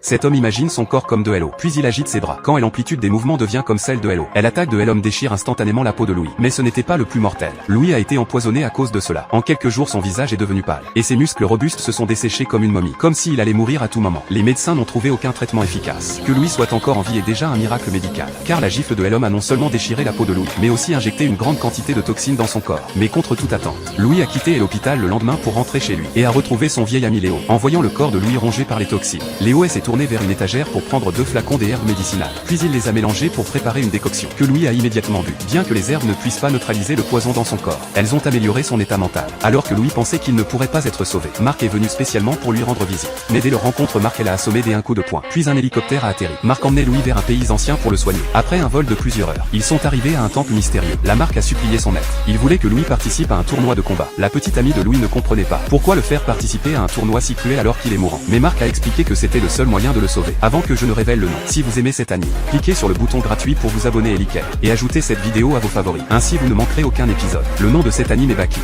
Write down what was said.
Cet homme imagine son corps comme de Hello, puis il agite ses bras. Quand l'amplitude des mouvements devient comme celle de Hello, elle attaque de Hello, déchire instantanément la peau de Louis. Mais ce n'était pas le plus mortel. Louis a été empoisonné à cause de cela. En quelques jours son visage est devenu pâle, et ses muscles robustes se sont desséchés comme une momie, comme s'il allait mourir à tout moment. Les médecins n'ont trouvé aucun traitement efficace. Que Louis soit encore en vie est déjà un miracle médical, car la gifle de Hello a non seulement déchiré la peau de Louis, mais aussi injecté une grande quantité de toxines dans son corps. Mais contre toute attente, Louis a quitté l'hôpital le lendemain pour rentrer chez lui, et a retrouvé son vieil ami Léo. En voyant le corps de Louis rongé par les toxines, Léo s'est tourné vers une étagère pour prendre 2 flacons des herbes médicinales. Puis il les a mélangés pour préparer une décoction, que Louis a immédiatement bu. Bien que les herbes ne puissent pas neutraliser le poison dans son corps, elles ont amélioré son état mental. Alors que Louis pensait qu'il ne pourrait pas être sauvé, Marc est venu spécialement pour lui rendre visite. Mais dès leur rencontre, Marc l'a assommé d'un coup de poing. Puis un hélicoptère a atterri. Marc emmenait Louis vers un pays ancien pour le soigner. Après un vol de plusieurs heures, ils sont arrivés à un temple mystérieux. La Marc a supplié son maître. Il voulait que Louis participe à un tournoi de combat. La petite amie de Louis ne comprenait pas pourquoi le faire participer à un tournoi si cruel alors qu'il est mourant. Mais Marc a expliqué que c'était le seul moyen de le sauver. Avant que je ne révèle le nom, si vous aimez cet anime, cliquez sur le bouton gratuit pour vous abonner et liker, et ajoutez cette vidéo à vos favoris. Ainsi vous ne manquerez aucun épisode. Le nom de cet anime est Baki.